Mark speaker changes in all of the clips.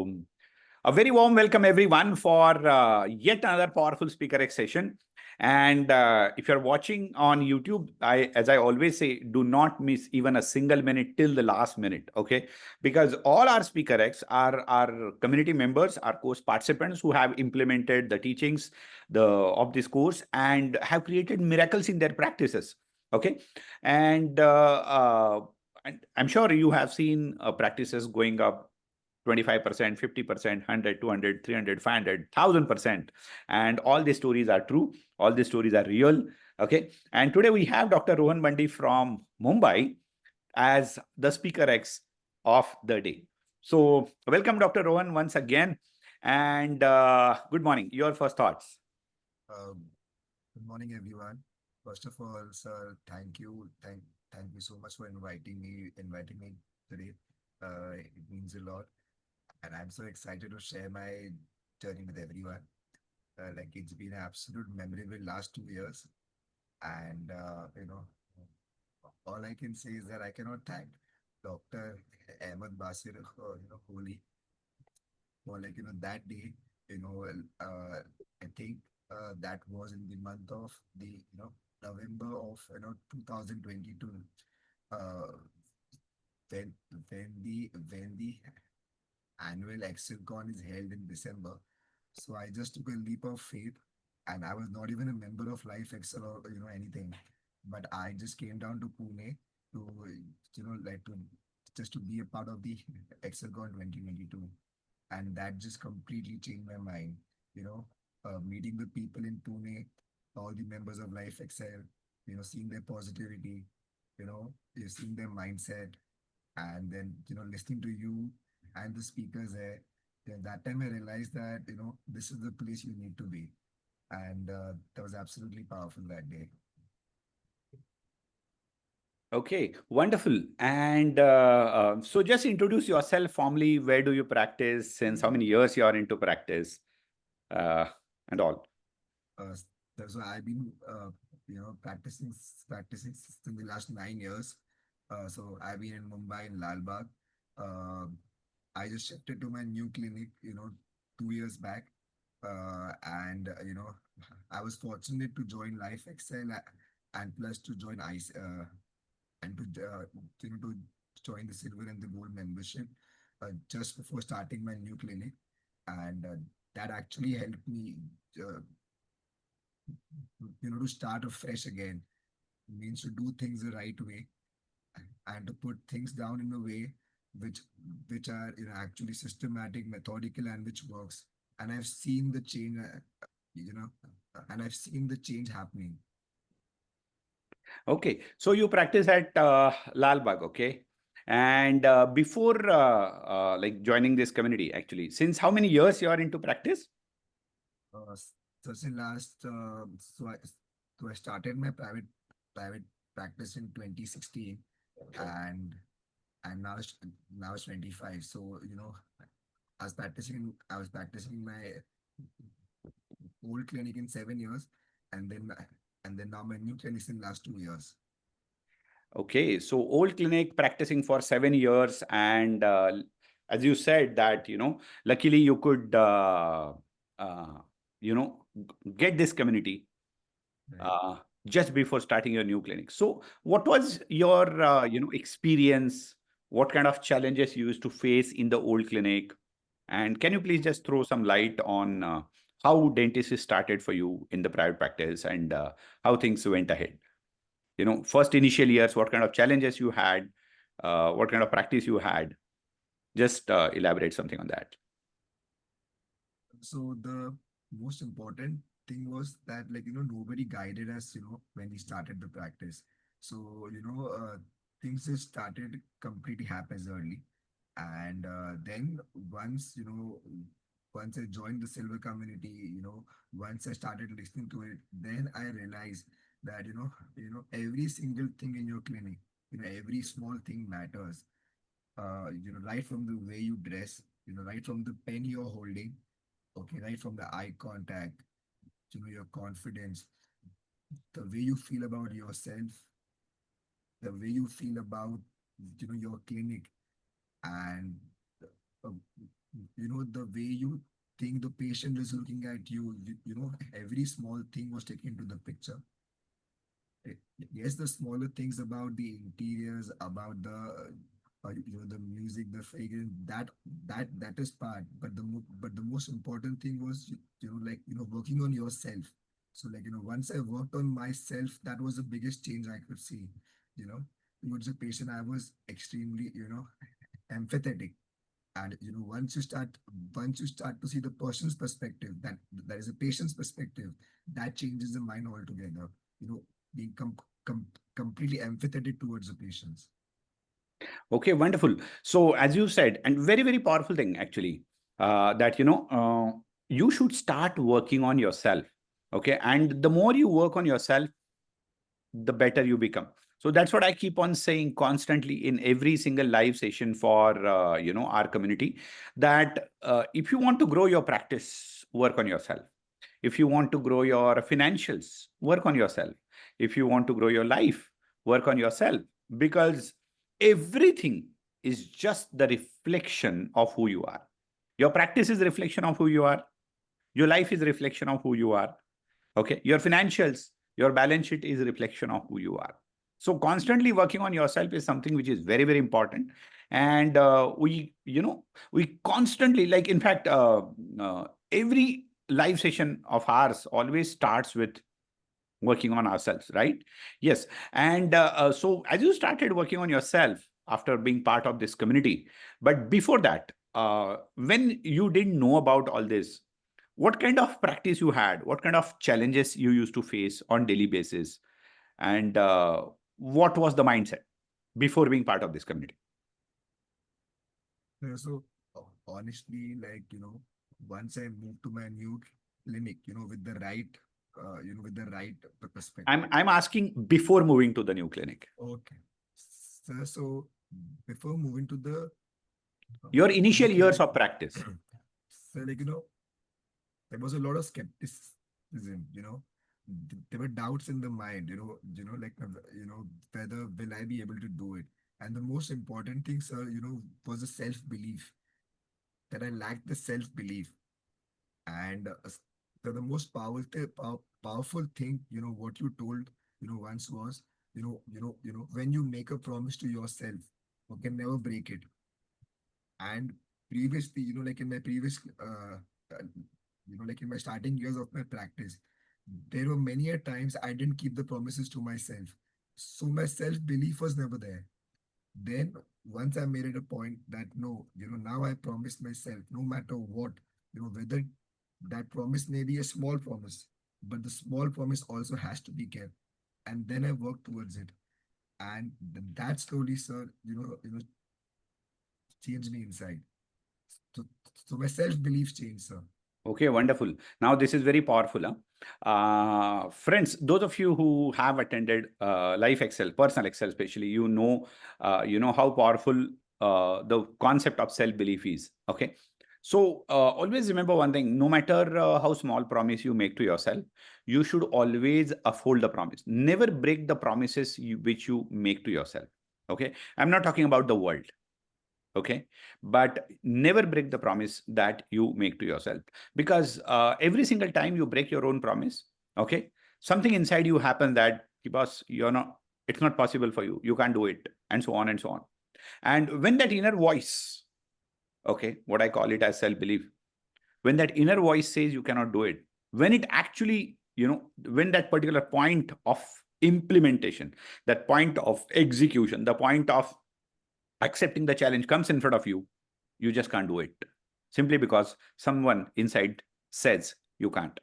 Speaker 1: So, a very warm welcome, everyone, for yet another powerful Speaker X session. And if you're watching on YouTube, as I always say, do not miss even a single minute till the last minute, okay? Because all our Speaker X are our community members, our course participants who have implemented the teachings of this course and have created miracles in their practices, okay? And, and I'm sure you have seen practices going up 25%, 50%, 100, 200, 300, 500, 1000%. And all these stories are true. All these stories are real. Okay. And today we have Dr. Rohan Bandi from Mumbai as the Speaker X of the day. So welcome, Dr. Rohan, once again. And good morning. Your first thoughts.
Speaker 2: Good morning, everyone. First of all, sir, thank you. Thank you so much for inviting me today. It means a lot. And I'm so excited to share my journey with everyone. Like it's been an absolute memorable last 2 years. And, all I can say is that I cannot thank Dr. Ahmed Basir, Kohli for that day, you know, I think that was in the month of November of 2022. Uh, when the annual ExcelCon is held in December. So I just took a leap of faith, and I was not even a member of Life Excel or anything, but I just came down to Pune to like to just to be a part of the ExcelCon 2022, and that just completely changed my mind. You know, Meeting the people in Pune, all the members of Life Excel, seeing their positivity, you're seeing their mindset, and then listening to you and the speakers there. Then that time I realized that this is the place you need to be, and that was absolutely powerful that day.
Speaker 1: Okay, wonderful. And so just introduce yourself formally. Where do you practice? Since how many years you are into practice uh, and all?
Speaker 2: Uh, so I've been practicing since the last 9 years. So I've been in Mumbai in Lal Bagh. Uh, I just shifted to my new clinic, 2 years back, and I was fortunate to join Life Excel and plus to join ICE and to join the silver and the gold membership just before starting my new clinic, and that actually helped me. Uh, to start afresh again. Means to do things the right way and to put things down in a way which which are actually systematic, methodical, and which works. And I've seen the change, you know, and I've seen the change happening.
Speaker 1: Okay, so you practice at Lal Bagh, okay? And before like joining this community, actually, since how many years you are into practice?
Speaker 2: Uh, so since last, so I started my private practice in 2016, and now it's 25. So I was practicing in my old clinic in 7 years, and then now my new clinic in last 2 years.
Speaker 1: Okay, so old clinic practicing for 7 years, and as you said that luckily you could uh, get this community
Speaker 2: Right.
Speaker 1: uh, just before starting your new clinic. So, what was your experience? What kind of challenges you used to face in the old clinic? And can you please just throw some light on how dentistry started for you in the private practice and how things went ahead? First initial years, what kind of challenges you had, what kind of practice you had. Just elaborate something on that.
Speaker 2: So the most important thing was that nobody guided us when we started the practice. So things just started completely haphazardly, and then once once I joined the silver community, once I started listening to it, then I realized that every single thing in your clinic, every small thing matters. Right from the way you dress, right from the pen you're holding, okay, right from the eye contact, your confidence, the way you feel about yourself, the way you feel about your clinic, and uh, the way you think the patient is looking at you, every small thing was taken into the picture. Eh, yes, the smaller things about the interiors, about the music, the fragrance, that is part. But the most important thing was working on yourself. So once I worked on myself, that was the biggest change I could see. You know, towards the patient, I was extremely empathetic. And once you start to see the person's perspective, that is a patient's perspective, that changes the mind altogether. Being completely empathetic towards the patients.
Speaker 1: Okay, wonderful. So as you said, and very, very powerful thing actually, that, you should start working on yourself. Okay. And the more you work on yourself, the better you become. So that's what I keep on saying constantly in every single live session for, our community, that if you want to grow your practice, work on yourself. If you want to grow your financials, work on yourself. If you want to grow your life, work on yourself, because everything is just the reflection of who you are. Your practice is a reflection of who you are. Your life is a reflection of who you are. Okay. Your financials, your balance sheet is a reflection of who you are. So constantly working on yourself is something which is very, very important. And we constantly, like, in fact, every live session of ours always starts with working on ourselves, right? Yes. And so as you started working on yourself after being part of this community, but before that, when you didn't know about all this, what kind of practice you had, what kind of challenges you used to face on daily basis, and what was the mindset before being part of this community?
Speaker 2: So honestly, once I moved to my new clinic, with the right perspective.
Speaker 1: I'm asking before moving to the new clinic,
Speaker 2: Okay. So before moving to the
Speaker 1: your
Speaker 2: new
Speaker 1: initial years
Speaker 2: clinic,
Speaker 1: of practice.
Speaker 2: so there was a lot of skepticism. There were doubts in the mind. Whether will I be able to do it? And the most important thing, sir, was the self belief, that I lacked the self belief. And the most powerful thing, what you told, once was, when you make a promise to yourself, you can never break it. And previously, like in my previous, uh, like in my starting years of my practice, there were many a times I didn't keep the promises to myself. So my self belief was never there. Then once I made it a point that no, now I promised myself, no matter what, whether that promise may be a small promise, but the small promise also has to be kept. And then I work towards it. And that slowly, sir, changed me inside. So, so my self-belief changed, sir.
Speaker 1: Okay, wonderful. Now, this is very powerful. Huh? Friends, those of you who have attended Life Excel, Personal Excel especially, you know how powerful the concept of self-belief is. Okay. So always remember one thing, no matter how small promise you make to yourself, you should always uphold the promise. Never break the promises which you make to yourself. Okay. I'm not talking about the world. Okay, but never break the promise that you make to yourself, because every single time you break your own promise, okay, something inside you happens that, boss, it's not possible for you, you can't do it, and so on and so on. And when that inner voice, okay, what I call it as self belief, when that inner voice says you cannot do it, when it actually, when that particular point of implementation, that point of execution, the point of accepting the challenge comes in front of you, you just can't do it, simply because someone inside says you can't.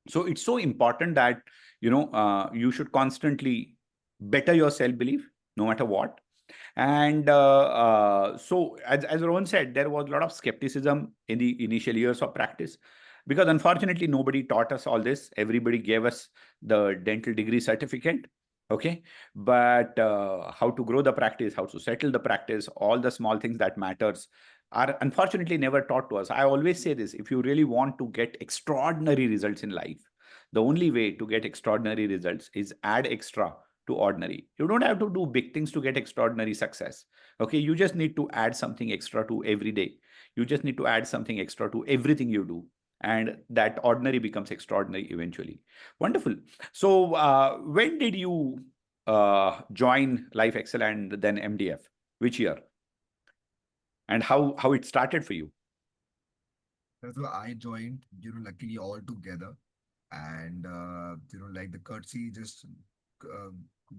Speaker 1: So it's so important that you should constantly better your self belief no matter what. And so as Rohan said, there was a lot of skepticism in the initial years of practice, because unfortunately nobody taught us all this. Everybody gave us the dental degree certificate, okay, but how to grow the practice, how to settle the practice, all the small things that matters are unfortunately never taught to us. I always say this: if you really want to get extraordinary results in life, the only way to get extraordinary results is add extra to ordinary. You don't have to do big things to get extraordinary success. Okay, you just need to add something extra to every day. You just need to add something extra to everything you do. And that ordinary becomes extraordinary eventually. Wonderful. So when did you join Life Excel and then MDF? Which year? And how it started for you?
Speaker 2: So I joined, luckily all together. And, like the courtesy just uh,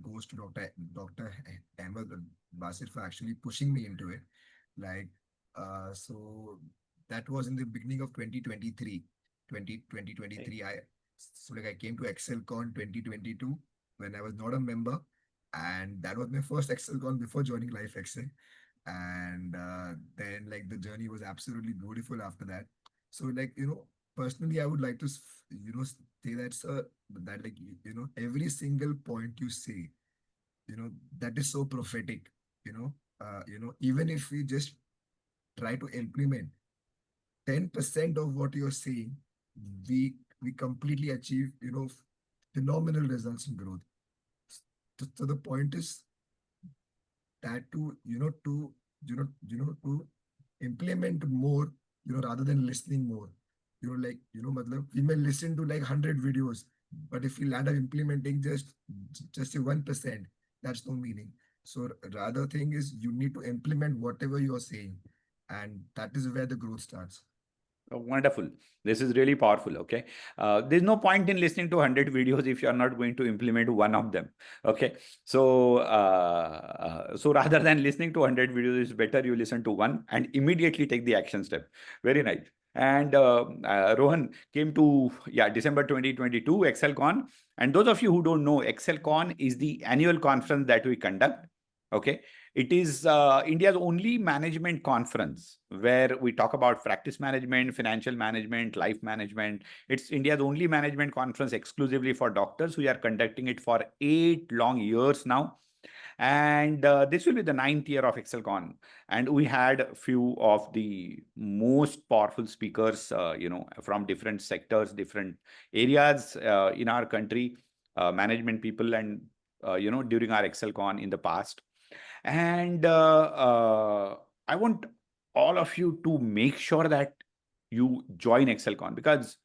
Speaker 2: goes to Dr. Ahmed Basir for actually pushing me into it. Like, so that was in the beginning of 2023. 2023, I came to ExcelCon 2022 when I was not a member. And that was my first ExcelCon before joining Life Excel. And then like the journey was absolutely beautiful after that. So like, personally, I would like to, say that, sir, that like, every single point you say, that is so prophetic, even if we just try to implement 10% of what you're saying, we completely achieve, phenomenal results in growth. So the point is that to implement more, rather than listening more. Matlab, we may listen to like 100 videos, but if we land up implementing just a 1%, that's no meaning. So rather thing is you need to implement whatever you're saying, and that is where the growth starts.
Speaker 1: Oh, wonderful. This is really powerful. Okay. There's no point in listening to 100 videos if you're not going to implement one of them. Okay. So rather than listening to 100 videos, it's better you listen to one and immediately take the action step. Very nice. And Rohan came to, December 2022, ExcelCon. And those of you who don't know, ExcelCon is the annual conference that we conduct. Okay. It is India's only management conference where we talk about practice management, financial management, life management. It's India's only management conference exclusively for doctors. We are conducting it for 8 long years now. And this will be the 9th year of ExcelCon. And we had a few of the most powerful speakers, from different sectors, different areas in our country, management people, and, during our ExcelCon in the past. And I want all of you to make sure that you join ExcelCon, because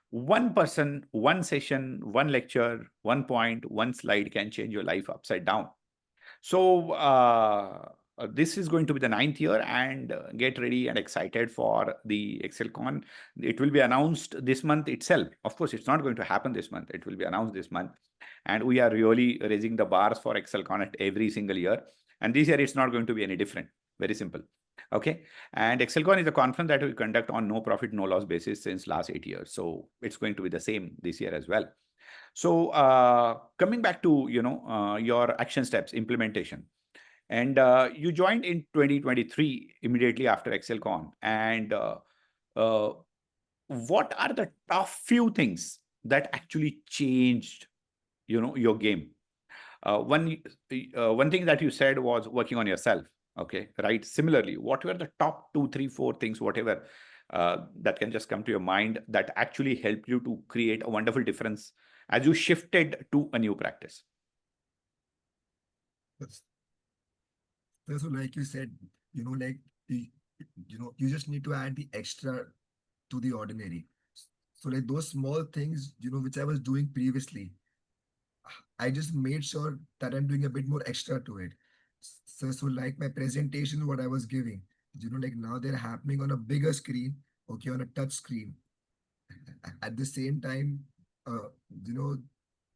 Speaker 1: one person, one session, one lecture, one point, one slide can change your life upside down. So this is going to be the 9th year, and get ready and excited for the ExcelCon. It will be announced this month itself. Of course, it's not going to happen this month. It will be announced this month. And we are really raising the bars for ExcelCon at every single year. And this year, it's not going to be any different. Very simple. Okay. And ExcelCon is a conference that we conduct on no profit, no loss basis since last 8 years. So it's going to be the same this year as well. So coming back to, your action steps, implementation. And you joined in 2023, immediately after ExcelCon. And uh, what are the top few things that actually changed, your game? One thing that you said was working on yourself. Okay, right. Similarly, what were the top 2, 3, 4 things, whatever, that can just come to your mind that actually helped you to create a wonderful difference as you shifted to a new practice?
Speaker 2: So like you said, like you, you just need to add the extra to the ordinary. So like those small things, which I was doing previously, I just made sure that I'm doing a bit more extra to it. So like my presentation, what I was giving, like now they're happening on a bigger screen, okay, on a touch screen. At the same time, uh, you know,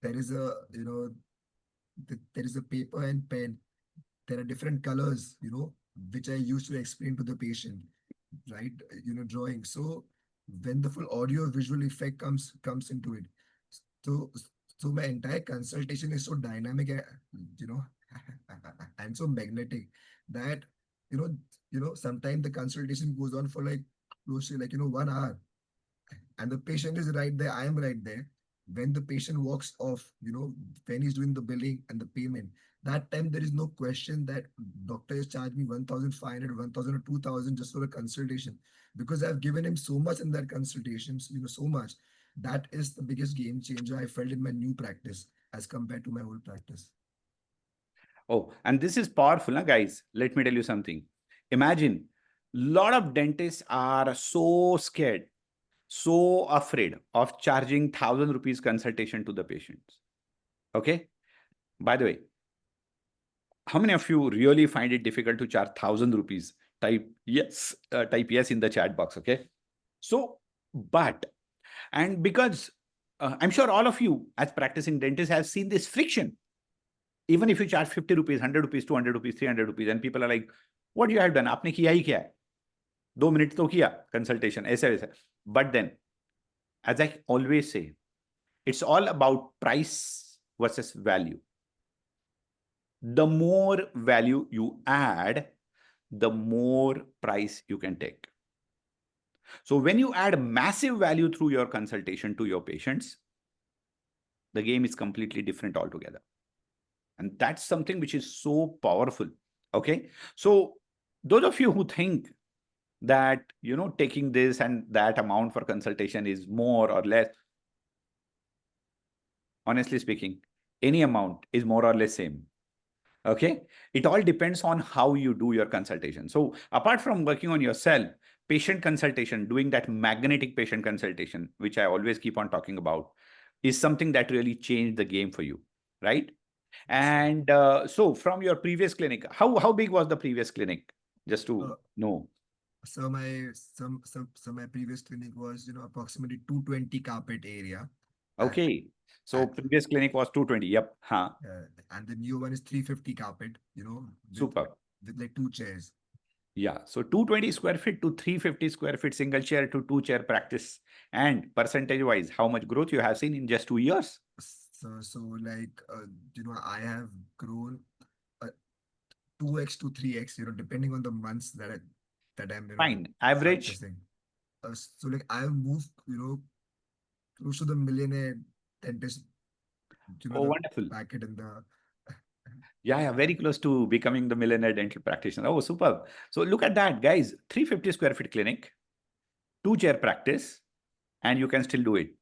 Speaker 2: there is a, there is a paper and pen. There are different colors, which I use to explain to the patient, right? Drawing. So when the full audio visual effect comes into it, so so my entire consultation is so dynamic, you know, and so magnetic that you know sometimes the consultation goes on for like close to like 1 hour, and the patient is right there, I am right there. When the patient walks off, when he's doing the billing and the payment, that time there is no question that doctor is charging me 1,500, 1,000 or 2,000 just for a consultation, because I've given him so much in that consultation, so much. That is the biggest game changer I felt in my new practice as compared to my old practice.
Speaker 1: Oh, and this is powerful, guys. Let me tell you something. Imagine lot of dentists are so scared, so afraid of charging 1,000 rupees consultation to the patients. Okay. By the way, how many of you really find it difficult to charge 1,000 rupees? Type yes in the chat box. Okay. So, but, and because I'm sure all of you as practicing dentists have seen this friction. Even if you charge 50 rupees, 100 rupees, 200 rupees, 300 rupees, and people are like, what you have done? आपने किया ही क्या है? 2 minutes तो किया consultation, ऐसे वैसे. But then, as I always say, it's all about price versus value. The more value you add, the more price you can take. So when you add massive value through your consultation to your patients, the game is completely different altogether. And that's something which is so powerful. Okay. So those of you who think that, taking this and that amount for consultation is more or less, honestly speaking, any amount is more or less same. Okay. It all depends on how you do your consultation. So apart from working on yourself, patient consultation, doing that magnetic patient consultation, which I always keep on talking about, is something that really changed the game for you. Right. And so from your previous clinic, how big was the previous clinic? Just to
Speaker 2: Uh,
Speaker 1: know.
Speaker 2: so my previous clinic was, approximately 220 carpet area. Uh,
Speaker 1: Okay. So
Speaker 2: and
Speaker 1: previous clinic was 220. Yep. Huh.
Speaker 2: and the new one is 350 carpet, with
Speaker 1: Super.
Speaker 2: like two chairs.
Speaker 1: Yeah. So 220 square feet to 350 square feet single chair to two chair practice. And percentage wise, how much growth you have seen in just 2 years?
Speaker 2: So like, I have grown, 2x to 3x, depending on the months that I'm,
Speaker 1: Fine. Average.
Speaker 2: practicing. So like I have moved, close to the millionaire dentist,
Speaker 1: Oh,
Speaker 2: the
Speaker 1: wonderful.
Speaker 2: bracket in the.
Speaker 1: Yeah, yeah, very close to becoming the millionaire dental practitioner. Oh, superb. So look at that, guys. 350 square feet clinic, two chair practice, and you can still do it.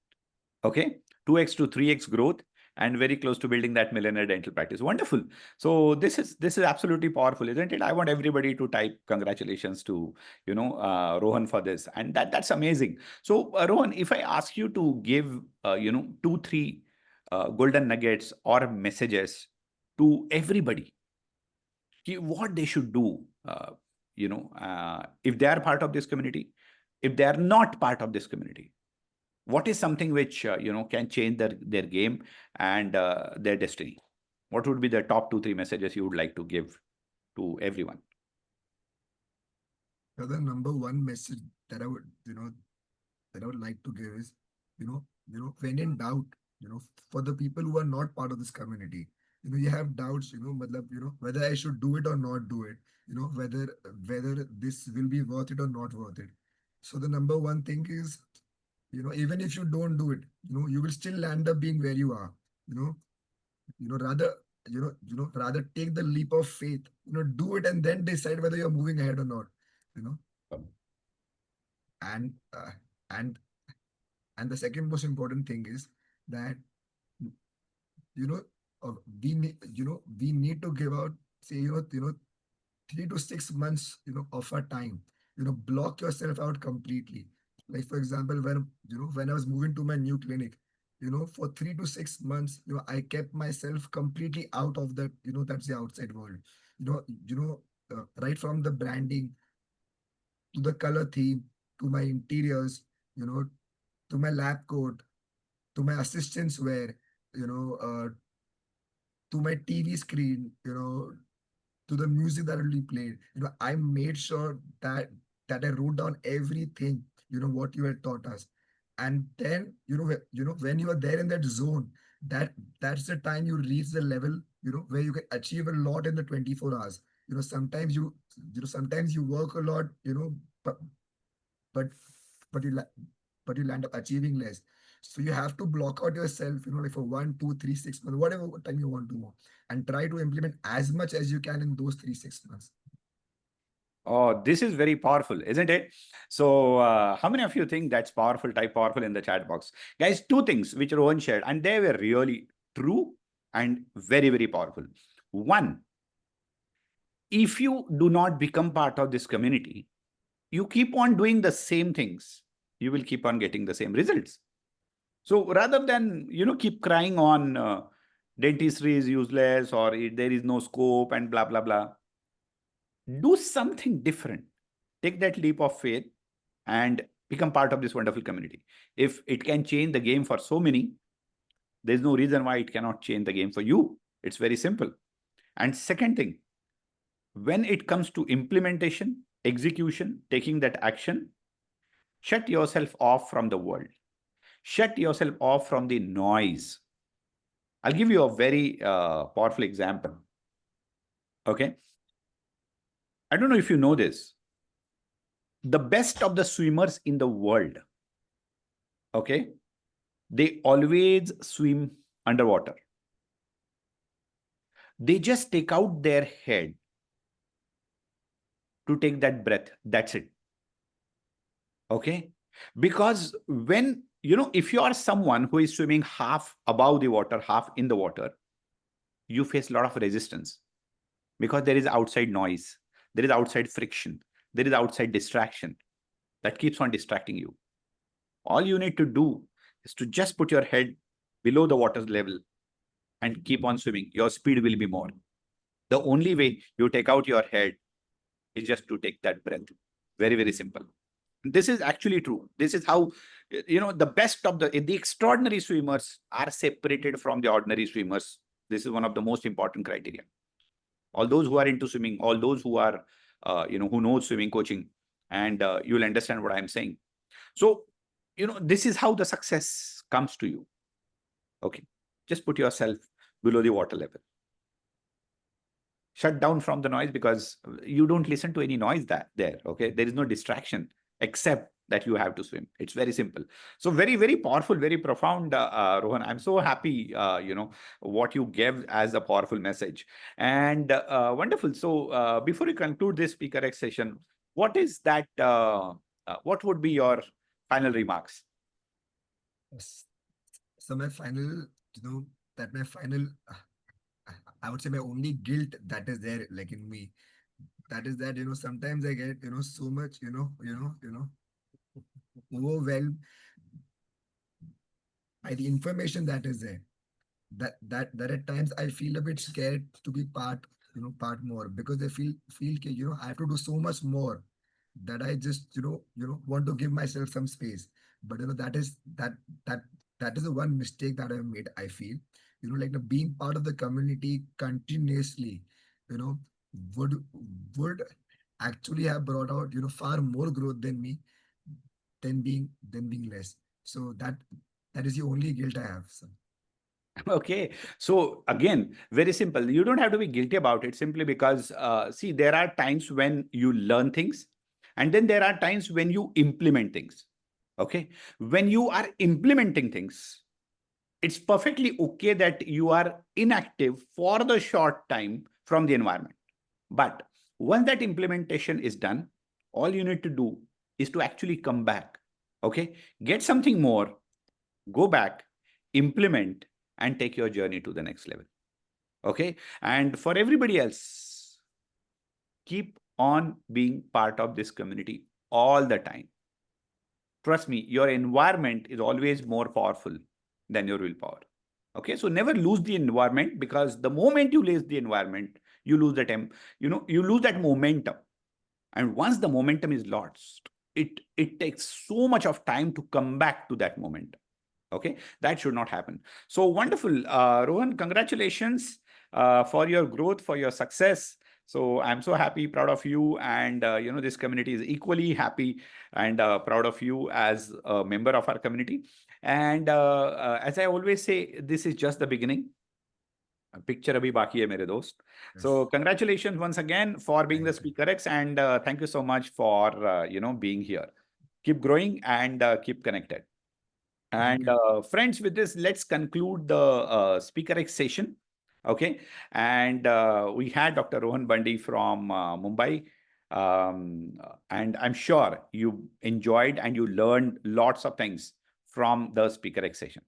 Speaker 1: Okay, 2x to 3x growth, and very close to building that millionaire dental practice. Wonderful. So this is absolutely powerful, isn't it? I want everybody to type congratulations to Rohan for this, and that's amazing. So Rohan, if I ask you to give 2 3 golden nuggets or messages to everybody, what they should do, if they are part of this community, if they are not part of this community, what is something which can change their game and their destiny? What would be the top 2 3 messages you would like to give to everyone?
Speaker 2: The number one message that I would like to give is, when in doubt, for the people who are not part of this community, you have doubts, whether I should do it or not do it, whether this will be worth it or not worth it. So the number one thing is, even if you don't do it, you will still end up being where you are. You know, rather, rather take the leap of faith, do it and then decide whether you're moving ahead or not. You know,
Speaker 1: Um,
Speaker 2: and and and the second most important thing is that, you know we need to give out, say, 3 to 6 months, of our time. Block yourself out completely. Like, for example, when I was moving to my new clinic, for 3 to 6 months, I kept myself completely out of that, that's the outside world. Right from the branding to the color theme, to my interiors, you know to my lab coat, to my assistants wear, you know to my TV screen, to the music that will be played. I made sure that I wrote down everything, what you had taught us. And then, when you are there in that zone, that's the time you reach the level, where you can achieve a lot in the 24 hours. Sometimes you work a lot, but but you la- but you'll end up achieving less. So you have to block out yourself, like for 1, 2, 3, 6 months, whatever time you want to work, and try to implement as much as you can in those 3, 6 months.
Speaker 1: Oh, this is very powerful, isn't it? So, how many of you think that's powerful? Type powerful in the chat box. Guys, two things which Rohan shared, and they were really true and very, very powerful. One, if you do not become part of this community, you keep on doing the same things, you will keep on getting the same results. So rather than, keep crying on dentistry is useless or there is no scope and blah, blah, blah, do something different. Take that leap of faith and become part of this wonderful community. If it can change the game for so many, there's no reason why it cannot change the game for you. It's very simple. And second thing, when it comes to implementation, execution, taking that action, shut yourself off from the world. Shut yourself off from the noise. I'll give you a very powerful example. Okay. I don't know if you know this. The best of the swimmers in the world, okay, they always swim underwater. They just take out their head to take that breath. That's it. Okay. Because when, if you are someone who is swimming half above the water, half in the water, you face a lot of resistance because there is outside noise, there is outside friction, there is outside distraction that keeps on distracting you. All you need to do is to just put your head below the water level and keep on swimming. Your speed will be more. The only way you take out your head is just to take that breath. Very, very simple. This is actually true. This is how, the best of the extraordinary swimmers are separated from the ordinary swimmers. This is one of the most important criteria. All those who are into swimming, all those who are, who know swimming coaching, and you will understand what I'm saying. So, this is how the success comes to you. Okay. Just put yourself below the water level. Shut down from the noise because you don't listen to any noise there. Okay. There is no distraction except that you have to swim. It's very simple. So very, very powerful, very profound, Rohan. I'm so happy, what you gave as a powerful message. And wonderful. So before you conclude this Speaker X session, what is that, what would be your final remarks?
Speaker 2: Yes. So my final, my final, I would say my only guilt that is there, like in me, that is that, sometimes I get, so much, overwhelmed by the information that is there. That at times I feel a bit scared to be part more, because I feel I have to do so much more that I just want to give myself some space. But that is the one mistake that I've made. I feel like the being part of the community continuously, you know would would actually have brought out far more growth than me, than being less. So that is the only guilt I have. So.
Speaker 1: Okay. So again, very simple. You don't have to be guilty about it simply because, see, there are times when you learn things and then there are times when you implement things. Okay. When you are implementing things, it's perfectly okay that you are inactive for the short time from the environment. But once that implementation is done, all you need to do is to actually come back. Okay. Get something more, go back, implement, and take your journey to the next level. Okay. And for everybody else, keep on being part of this community all the time. Trust me, your environment is always more powerful than your willpower. Okay. So never lose the environment, because the moment you lose the environment, you lose the time, you lose that momentum. And once the momentum is lost, it takes so much of time to come back to that momentum. Okay, that should not happen. So wonderful. Rohan, congratulations for your growth, for your success. So I'm so happy, proud of you. And, this community is equally happy and proud of you as a member of our community. And as I always say, this is just the beginning. Picture abhi baki hai, mere dost. So
Speaker 2: Yes.
Speaker 1: congratulations once again for being the
Speaker 2: Thank you.
Speaker 1: Speaker X, and thank you so much for, being here. Keep growing and keep connected.
Speaker 2: Thank
Speaker 1: And
Speaker 2: you.
Speaker 1: friends, with this, let's conclude the Speaker X session. Okay. And we had Dr. Rohan Bandi from Mumbai. And I'm sure you enjoyed and you learned lots of things from the Speaker X session.